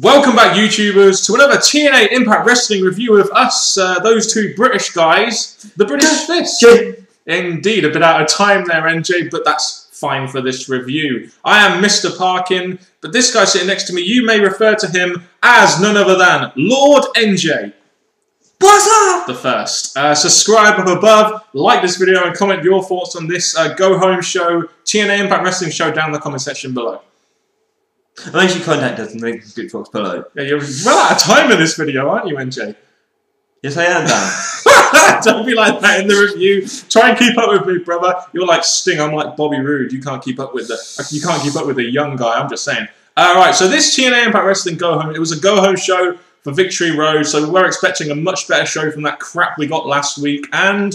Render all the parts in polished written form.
Welcome back, YouTubers, to another TNA Impact Wrestling review of us, those two British guys, the British Fist. Indeed, a bit out of time there, NJ, but that's fine for this review. I am Mr. Parkin, but this guy sitting next to me, you may refer to him as none other than Lord NJ. What's up? The first. Subscribe up above, like this video, and comment your thoughts on this go-home show, TNA Impact Wrestling show down in the comment section below. And make sure you contact us and make the box below. Yeah, you're well out of time in this video, aren't you, NJ? Yes, I am, Dan. Don't be like that in the review. Try and keep up with me, brother. You're like Sting. I'm like Bobby Roode. You can't keep up with the young guy. I'm just saying. All right. So this TNA Impact Wrestling go home. It was a go home show for Victory Road. So we're expecting a much better show from that crap we got last week. And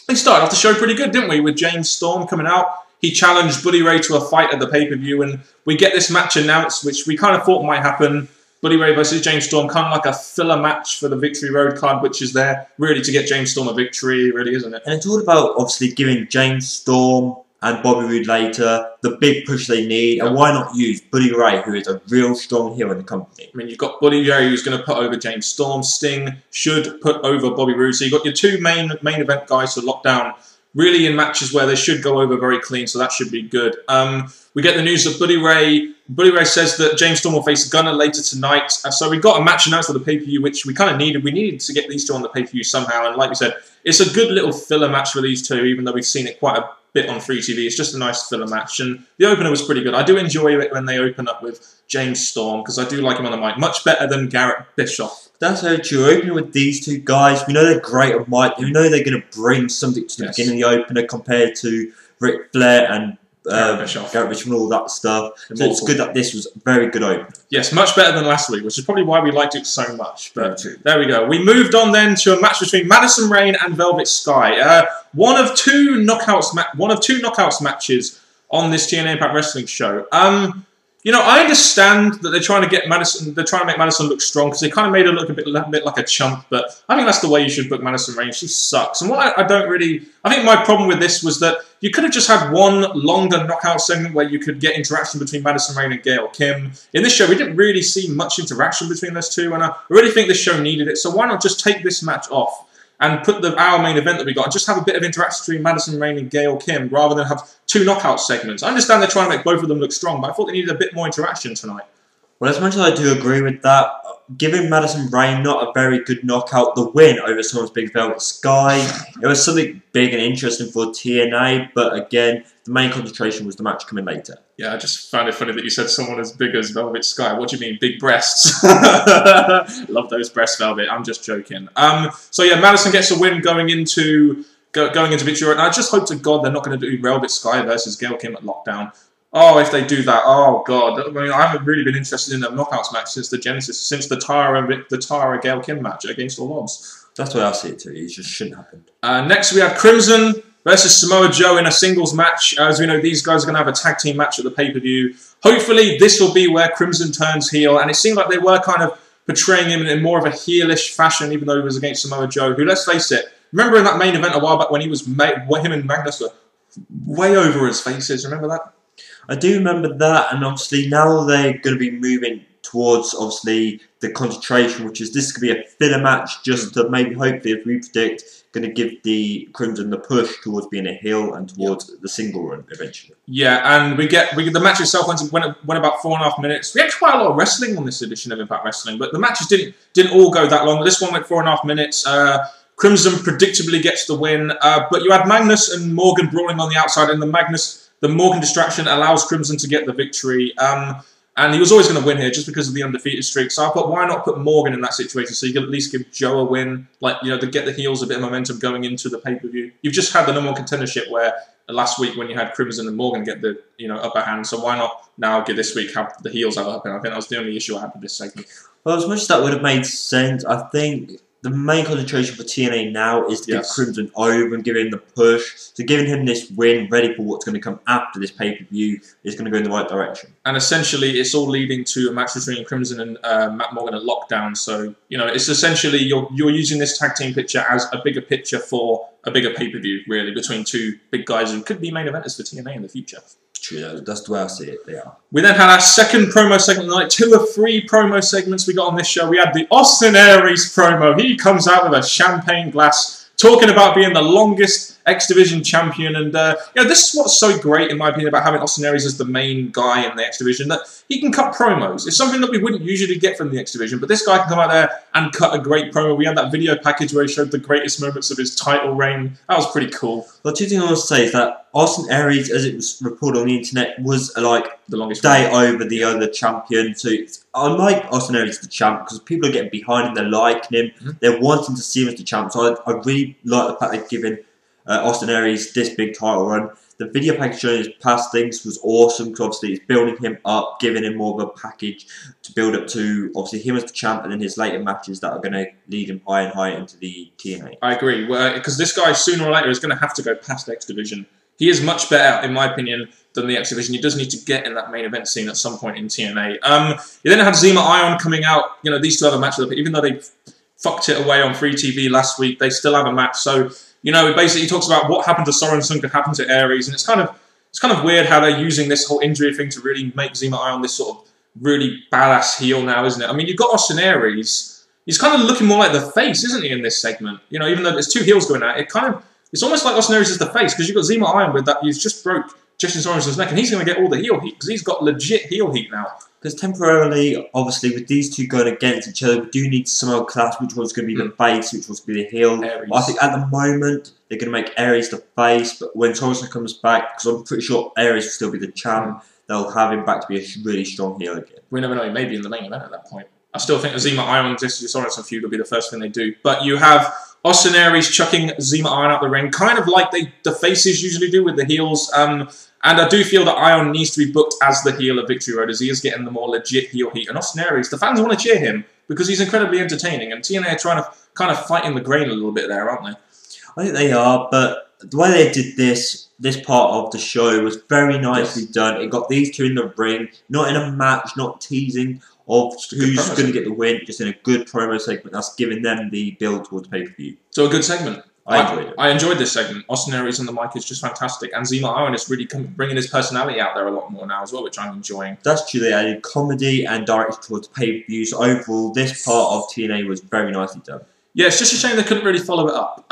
we started off the show pretty good, didn't we? With James Storm coming out. He challenged Buddy Ray to a fight at the pay-per-view, and we get this match announced, which we kind of thought might happen. Buddy Ray versus James Storm, kind of like a filler match for the Victory Road card, which is there really to get James Storm a victory, really, isn't it? And it's all about, obviously, giving James Storm and Bobby Roode later the big push they need, and why not use Buddy Ray, who is a real strong heel in the company. I mean, you've got Buddy Ray, who's going to put over James Storm. Sting should put over Bobby Roode. So you've got your two main event guys to lock down, really in matches where they should go over very clean, so that should be good. We get the news that Buddy Ray says that James Storm will face Gunner later tonight. So we got a match announced for the pay-per-view, which we kind of needed. We needed to get these two on the pay-per-view somehow, and like we said, it's a good little filler match for these two, even though we've seen it quite a bit on free TV. It's just a nice filler match, and the opener was pretty good. I do enjoy it when they open up with James Storm, because I do like him on the mic. Much better than Garrett Bischoff. That's so true. Opening with these two guys, we know they're great on mic. We know they're going to bring something to the beginning of the opener compared to Ric Flair and Garrett Bischoff and all that stuff. So it's good that this was a very good opener. Yes, much better than last week, which is probably why we liked it so much. But there we go. We moved on then to a match between Madison Rayne and Velvet Sky. One of two knockouts matches on this TNA Impact Wrestling show. You know, I understand that they're trying to get Madison. They're trying to make Madison look strong because they kind of made her look a bit like a chump. But I think that's the way you should book Madison Rayne. She sucks. And what I think my problem with this was that you could have just had one longer knockout segment where you could get interaction between Madison Rayne and Gail Kim. In this show, we didn't really see much interaction between those two, and I really think this show needed it. So why not just take this match off and put our main event that we got and just have a bit of interaction between Madison Rayne and Gail Kim rather than have two knockout segments. I understand they're trying to make both of them look strong, but I thought they needed a bit more interaction tonight. Well, as much as I do agree with that, giving Madison Rayne not a very good knockout, the win over someone's Big Velvet Sky, it was something big and interesting for TNA, but again, the main concentration was the match coming later. Yeah, I just found it funny that you said someone as big as Velvet Sky. What do you mean, big breasts? Love those breasts, Velvet. I'm just joking. So yeah, Madison gets a win going into Victory Road, and I just hope to God they're not going to do Velvet Sky versus Gail Kim at Lockdown. Oh, if they do that, oh God! I mean, I haven't really been interested in the knockouts match since the Tara Gail Kim match against all odds. That's what I see it too. It just shouldn't happen. Next, we have Crimson versus Samoa Joe in a singles match. As we know, these guys are going to have a tag team match at the pay-per-view. Hopefully, this will be where Crimson turns heel, and it seemed like they were kind of portraying him in more of a heelish fashion, even though he was against Samoa Joe, who, let's face it, remember in that main event a while back when him and Magnus were way over his faces? Remember that? I do remember that, and obviously now they're going to be moving towards, obviously, the concentration, which is this could be a filler match just to maybe, hopefully, as we predict, going to give the Crimson the push towards being a heel and towards the single run eventually. Yeah, and we get the match itself went about 4.5 minutes. We had quite a lot of wrestling on this edition of Impact Wrestling, but the matches didn't all go that long. This one went 4.5 minutes. Crimson predictably gets the win, but you had Magnus and Morgan brawling on the outside, and the Morgan distraction allows Crimson to get the victory. And he was always going to win here just because of the undefeated streak. So I thought, why not put Morgan in that situation so you can at least give Joe a win, like, you know, to get the heels a bit of momentum going into the pay-per-view. You've just had the #1 contendership where last week when you had Crimson and Morgan get the upper hand. So why not now give this week have the heels have the upper hand? I think that was the only issue I had with this segment. Well, as much as that would have made sense, I think the main concentration for TNA now is to give Crimson over and give him the push. So giving him this win, ready for what's going to come after this pay-per-view, is going to go in the right direction. And essentially, it's all leading to a match between Crimson and Matt Morgan at Lockdown. So, you know, it's essentially you're using this tag team picture as a bigger picture for a bigger pay-per-view, really, between two big guys who could be main eventers for TNA in the future. True, that's the way I see it. They are. We then had our second promo segment of the night. 2 of 3 promo segments we got on this show. We had the Austin Aries promo. He comes out with a champagne glass, talking about being the longest X Division champion. And this is what's so great, in my opinion, about having Austin Aries as the main guy in the X Division, that he can cut promos. It's something that we wouldn't usually get from the X Division, but this guy can come out there and cut a great promo. We had that video package where he showed the greatest moments of his title reign. That was pretty cool. But two things I want to say is that Austin Aries, as it was reported on the internet, was like The longest day over the other champion. So I like Austin Aries as the champ because people are getting behind him, they're liking him, they're wanting to see him as the champ. So I really like the fact they're giving Austin Aries this big title run. The video package showing his past things was awesome because obviously it's building him up, giving him more of a package to build up to obviously him as the champ and then his later matches that are going to lead him higher and higher into the TNA. I agree, because this guy sooner or later is going to have to go past X Division. He is much better, in my opinion, than the X Division. He does need to get in that main event scene at some point in TNA. You then had Zema Ion coming out. You know, these two have a match, even though they fucked it away on free TV last week, they still have a match. So, you know, it basically talks about what happened to Sorensen could happen to Aries, and it's kind of weird how they're using this whole injury thing to really make Zema Ion this sort of really badass heel now, isn't it? I mean, you've got Austin Aries. He's kind of looking more like the face, isn't he, in this segment? You know, even though there's 2 heels going at it, it's almost like Austin Aries is the face, because you've got Zema Ion with that. He's just broke Justin Sorensen's neck, and he's going to get all the heel heat, because he's got legit heel heat now. Because temporarily, obviously, with these two going against each other, we do need to somehow class which one's going to be the face, which one's going to be the heel. I think at the moment, they're going to make Aries the face, but when Sorensen comes back, because I'm pretty sure Aries will still be the champ, they'll have him back to be a really strong heel again. We never know, he may be in the main event at that point. I still think the Zema Ion Justin Sorensen feud will be the first thing they do. But you have Austin Aries chucking Zema Ion out the ring, kind of like the faces usually do with the heels. And I do feel that Ion needs to be booked as the heel of Victory Road, as he is getting the more legit heel heat. And Austin Aries, the fans want to cheer him because he's incredibly entertaining. And TNA are trying to kind of fight in the grain a little bit there, aren't they? I think they are, but the way they did this part of the show was very nicely done. It got these two in the ring, not in a match, not teasing of who's going to get the win, just in a good promo segment that's giving them the build towards pay-per-view. So a good segment. I enjoyed it. I enjoyed this segment. Austin Aries on the mic is just fantastic. And Zema Ion is really bringing his personality out there a lot more now as well, which I'm enjoying. That's true. They added comedy and directed towards pay-per-views. So overall, this part of TNA was very nicely done. Yeah, it's just a shame they couldn't really follow it up.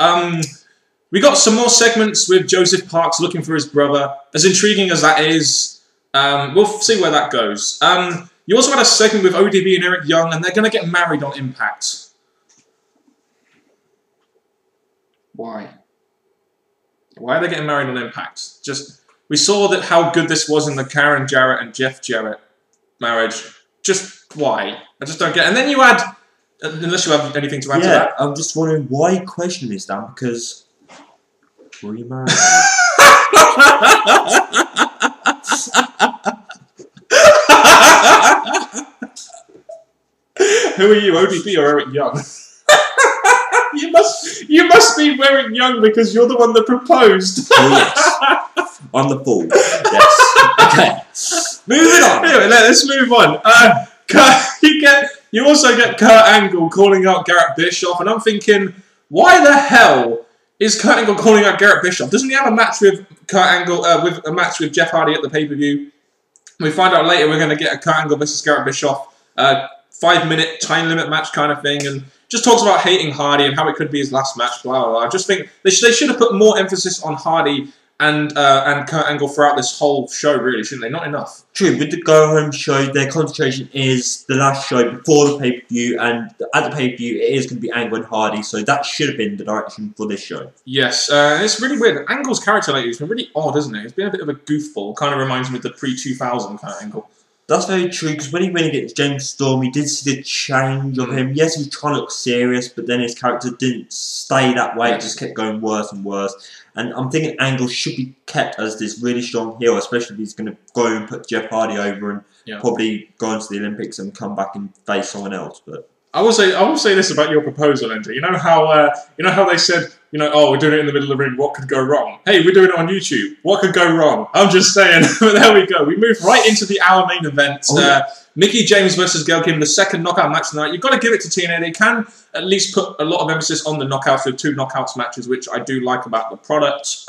We got some more segments with Joseph Parks looking for his brother. As intriguing as that is, we'll see where that goes. You also had a segment with ODB and Eric Young, and they're going to get married on Impact. Why? Why are they getting married on Impact? Just, we saw that how good this was in the Karen Jarrett and Jeff Jarrett marriage. Just why? I just don't get it. And then you add, unless you have anything to add to that. I'm just wondering why you question this, Dan, because were you married? Who are you, ODB or Eric Young? You must be Eric Young because you're the one that proposed. Oh, yes. I'm the fool. Yes. Okay. Moving on. Anyway, let's move on. You also get Kurt Angle calling out Garrett Bischoff, and I'm thinking, why the hell is Kurt Angle calling out Garrett Bischoff? Doesn't he have a match with Kurt Angle with Jeff Hardy at the pay-per-view? We find out later we're going to get a Kurt Angle versus Garrett Bischoff 5-minute time limit match kind of thing, and just talks about hating Hardy and how it could be his last match, blah, blah, blah. I just think they should have put more emphasis on Hardy and Kurt Angle throughout this whole show, really, shouldn't they? Not enough. True, with the go-home show, their concentration is the last show before the pay-per-view, and at the pay-per-view, it is going to be Angle and Hardy, so that should have been the direction for this show. Yes, it's really weird. Angle's character lately has been really odd, isn't it? He's been a bit of a goofball. Kind of reminds me of the pre-2000 Kurt Angle. That's very true, because when he went against James Storm, we did see the change of him. Yes, he was trying to look serious, but then his character didn't stay that way. It just kept going worse and worse. And I'm thinking Angle should be kept as this really strong heel, especially if he's going to go and put Jeff Hardy over and probably go into the Olympics and come back and face someone else. But I will say this about your proposal, Andrew. You know how they said, oh, we're doing it in the middle of the ring. What could go wrong? Hey, we're doing it on YouTube. What could go wrong? I'm just saying. But there we go. We move right into our main event. Mickie James versus Gail Kim, the second knockout match tonight. You've got to give it to TNA. They can at least put a lot of emphasis on the knockouts with 2 knockouts matches, which I do like about the product.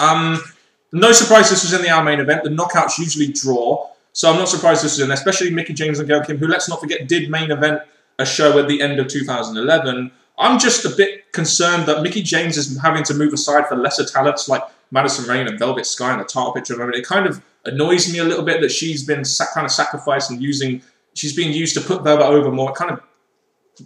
No surprise this was in our main event. The knockouts usually draw, so I'm not surprised this was in there, especially Mickie James and Gail Kim, who, let's not forget, did main event a show at the end of 2011. I'm just a bit concerned that Mickie James is having to move aside for lesser talents like Madison Rayne and Velvet Sky in the title picture. I mean, it kind of annoys me a little bit that she's been kind of sacrificed and she's being used to put Velvet over more. It kind of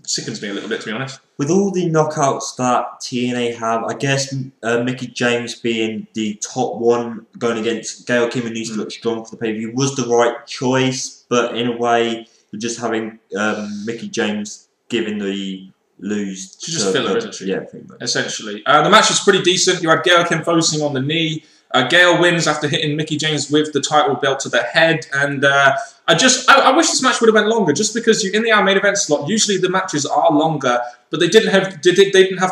sickens me a little bit, to be honest. With all the knockouts that TNA have, I guess Mickie James being the top one going against Gail Kim, who needs to look strong for the pay-per-view, was the right choice, but in a way, you're just having Mickie James giving the lose. She's just filler, isn't she? Yeah, pretty much. Essentially. The match was pretty decent. You had Gail Kim focusing on the knee. Gail wins after hitting Mickie James with the title belt to the head, and I wish this match would have went longer, just because in the main event slot, usually the matches are longer, but they didn't have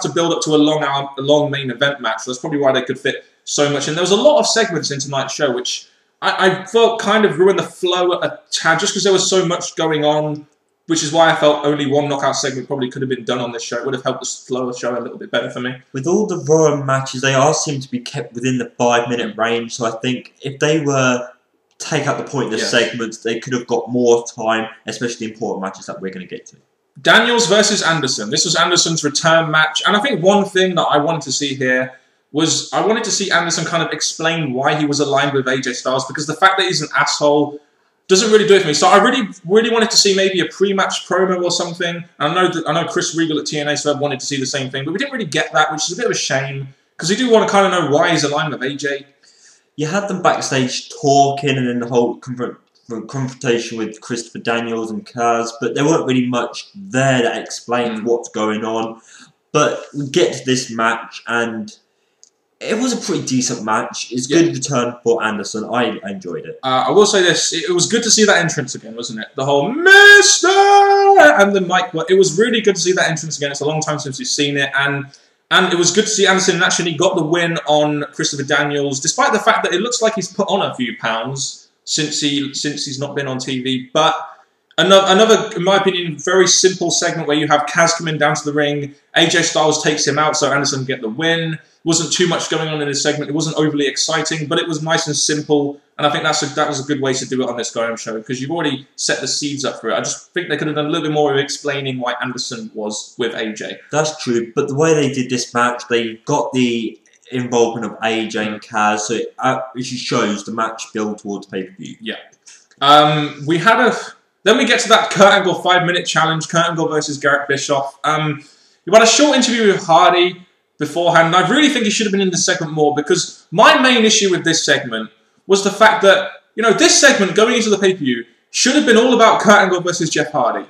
to build up to a long main event match. So that's probably why they could fit so much. And there was a lot of segments in tonight's show, which I felt kind of ruined the flow a tad, just because there was so much going on. Which is why I felt only one knockout segment probably could have been done on this show. It would have helped the flow of the show a little bit better for me. With all the Royal matches, they all seem to be kept within the 5-minute range. So I think if they were take out the pointless segments, they could have got more time, especially the important matches that we're going to get to. Daniels versus Anderson. This was Anderson's return match. And I think one thing that I wanted to see here was I wanted to see Anderson kind of explain why he was aligned with AJ Styles, because the fact that he's an asshole doesn't really do it for me. So I really wanted to see maybe a pre-match promo or something. And I know Chris Regal at TNA so I wanted to see the same thing, but we didn't really get that, which is a bit of a shame, because we do want to kind of know why he's aligned with AJ. You had them backstage talking, and then the whole confrontation with Christopher Daniels and Kaz, but there weren't really much there that explained what's going on. But we get to this match, and it was a pretty decent match. It's a good return for Anderson. I enjoyed it. I will say this. It was good to see that entrance again, wasn't it? The whole Mr. and the mic. It was really good to see that entrance again. It's a long time since we've seen it. And it was good to see Anderson actually got the win on Christopher Daniels, despite the fact that it looks like he's put on a few pounds since he's not been on TV. But another, in my opinion, very simple segment where you have Kaz coming down to the ring. AJ Styles takes him out, so Anderson get the win. Wasn't too much going on in this segment. It wasn't overly exciting, but it was nice and simple. And I think that was a good way to do it on this Go-Home show, because you've already set the seeds up for it. I just think they could have done a little bit more of explaining why Anderson was with AJ. That's true, but the way they did this match, they got the involvement of AJ and Kaz, so it actually shows the match build towards pay-per-view. Yeah. Then we get to that Kurt Angle 5-minute challenge, Kurt Angle versus Garrett Bischoff. You had a short interview with Hardy beforehand, and I really think he should have been in this segment more, because my main issue with this segment was the fact that, this segment going into the pay-per-view should have been all about Kurt Angle versus Jeff Hardy.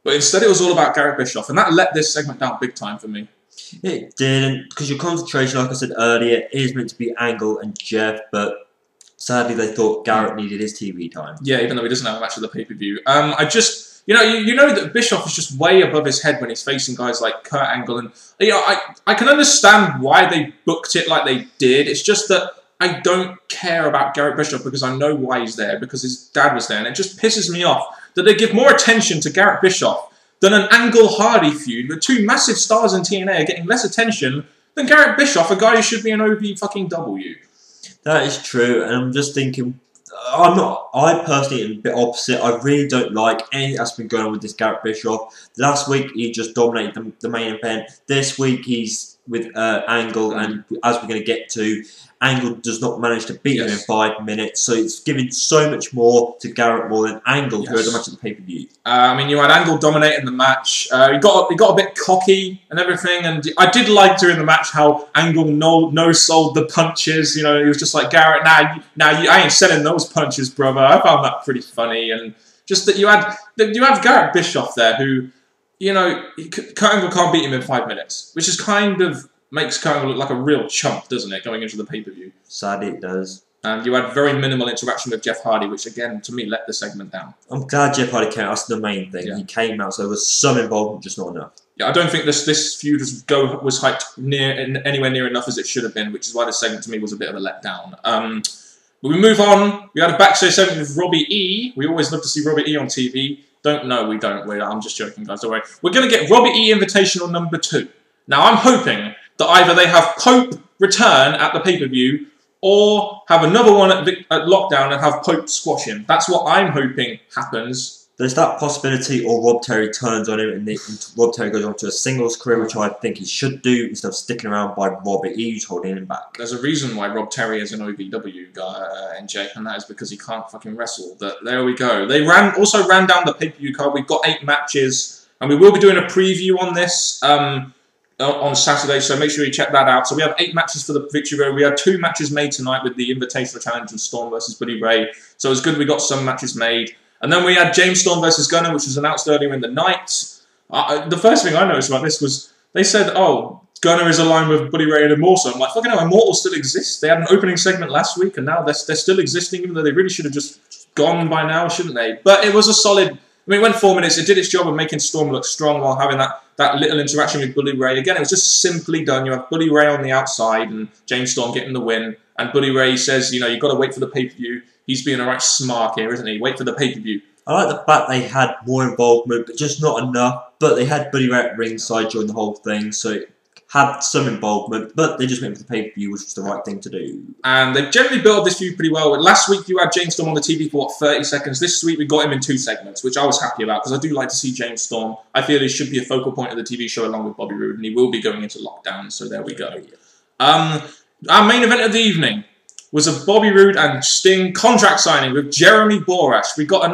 But instead it was all about Garrett Bischoff, and that let this segment down big time for me. It didn't, because your concentration, like I said earlier, is meant to be Angle and Jeff, but sadly they thought Garrett needed his TV time. Yeah, even though he doesn't have a match of the pay-per-view. You know that Bischoff is just way above his head when he's facing guys like Kurt Angle, and I can understand why they booked it like they did. It's just that I don't care about Garrett Bischoff, because I know why he's there, because his dad was there, and it just pisses me off that they give more attention to Garrett Bischoff than an Angle-Hardy feud, where two massive stars in TNA are getting less attention than Garrett Bischoff, a guy who should be an OV-fucking-W. That is true, and I'm just thinking, I personally am a bit opposite. I really don't like anything that's been going on with this Garrett Bischoff. Last week, he just dominated the main event. This week, he's with Angle, and as we're going to get to, Angle does not manage to beat him in 5 minutes, so it's giving so much more to Garrett more than Angle who had the match at the pay-per-view. You had Angle dominating the match. He got a bit cocky and everything, and I did like during the match how Angle no-sold the punches. He was just like, Garrett, I ain't selling those punches, brother. I found that pretty funny, and just that you had Garrett Bischoff there, who, Kurt Angle can't beat him in 5 minutes, which is kind of makes Kurt Angle look like a real chump, doesn't it, going into the pay-per-view? Sadly, it does. And you had very minimal interaction with Jeff Hardy, which, again, to me, let the segment down. I'm glad Jeff Hardy came out. That's the main thing. Yeah. He came out, so there was some involvement, just not enough. Yeah, I don't think this feud was hyped anywhere near enough as it should have been, which is why this segment, to me, was a bit of a letdown. But we move on. We had a backstage segment with Robbie E. We always love to see Robbie E on TV. We don't. I'm just joking, guys. Don't worry. We're going to get Robbie E Invitational number 2. Now, I'm hoping that either they have Pope return at the pay-per-view, or have another one at Lockdown and have Pope squash him. That's what I'm hoping happens. There's that possibility, or Rob Terry turns on him and Rob Terry goes on to a singles career, which I think he should do instead of sticking around by Robert Eves holding him back. There's a reason why Rob Terry is an OVW guy, NJ, and that is because he can't fucking wrestle. But there we go. They also ran down the pay-per-view card. We've got 8 matches, and we will be doing a preview on this on Saturday, so make sure you check that out. So we have 8 matches for the Victory Road. We had 2 matches made tonight with the Invitational Challenge and Storm versus Buddy Ray. So it's good we got some matches made. And then we had James Storm versus Gunner, which was announced earlier in the night. The first thing I noticed about this was they said, oh, Gunner is aligned with Buddy Ray and Immortal. I'm like, fucking hell, Immortal still exists. They had an opening segment last week, and now they're still existing, even though they really should have just gone by now, shouldn't they? But it was a solid... I mean, it went 4 minutes. It did its job of making Storm look strong while having that little interaction with Buddy Ray. Again, it was just simply done. You have Buddy Ray on the outside and James Storm getting the win. And Buddy Ray says, you know, you've got to wait for the pay-per-view. He's being a right smart here, isn't he? Wait for the pay-per-view. I like the fact they had more involvement, but just not enough. But they had Buddy Ray at ringside during the whole thing, so it had some involvement, but they just went for the pay-per-view, which was the right thing to do. And they've generally built this feud pretty well. Last week you had James Storm on the TV for, what, 30 seconds. This week we got him in 2 segments, which I was happy about, because I do like to see James Storm. I feel he should be a focal point of the TV show along with Bobby Roode, and he will be going into Lockdown, so there we go. Our main event of the evening was a Bobby Roode and Sting contract signing with Jeremy Borash. We got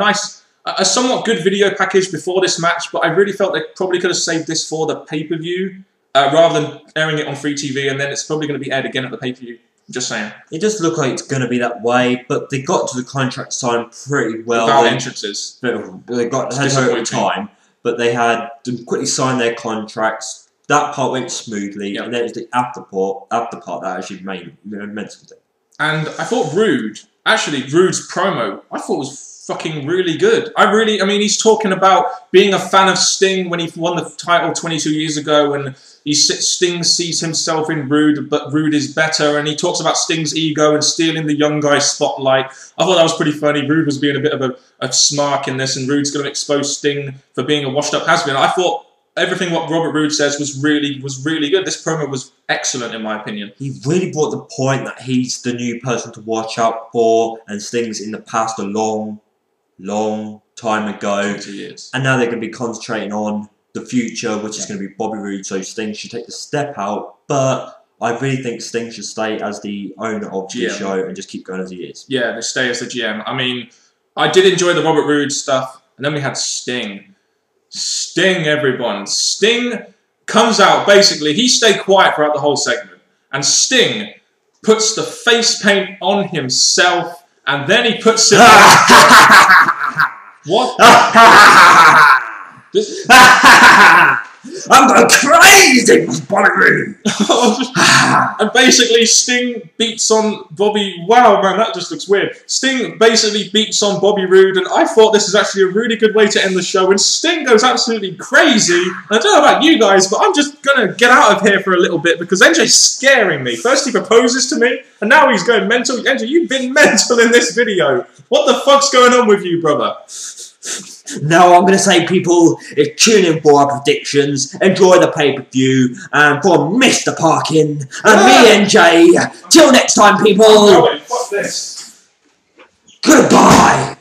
a somewhat good video package before this match, but I really felt they probably could have saved this for the pay-per-view rather than airing it on free TV, and then it's probably going to be aired again at the pay-per-view. Just saying. It does look like it's going to be that way, but they got to the contract sign pretty well. Without entrances. They had over time, but they had to quickly sign their contracts. That part went smoothly, and then it was the after part that actually meant something. And I thought Roode's promo, I thought was fucking really good. I mean, he's talking about being a fan of Sting when he won the title 22 years ago, and Sting sees himself in Roode, but Roode is better, and he talks about Sting's ego and stealing the young guy's spotlight. I thought that was pretty funny. Roode was being a bit of a smark in this, and Roode's going to expose Sting for being a washed-up has-been. I thought everything what Robert Roode says was really good. This promo was excellent, in my opinion. He really brought the point that he's the new person to watch out for, and Sting's in the past a long time ago. 20 years. And now they're going to be concentrating on the future, which is going to be Bobby Roode, so Sting should take the step out, but I really think Sting should stay as the owner of the show and just keep going as he is. Yeah, they stay as the GM. I mean, I did enjoy the Robert Roode stuff, and then we had Sting. Sting, everyone. Sting comes out, basically, he stayed quiet throughout the whole segment, and Sting puts the face paint on himself, and then he puts it on. What? I'm going crazy with Bobby Roode. And basically Sting beats on Bobby... Wow, man, that just looks weird. Sting basically beats on Bobby Roode, and I thought this is actually a really good way to end the show, and Sting goes absolutely crazy. And I don't know about you guys, but I'm just going to get out of here for a little bit, because NJ's scaring me. First he proposes to me, and now he's going mental. NJ, you've been mental in this video. What the fuck's going on with you, brother? Now I'm going to say, people, tune in for our predictions, enjoy the pay-per-view, and from Mr. Parkin, and me and Jay, till next time, people, Oh, fuck this. goodbye!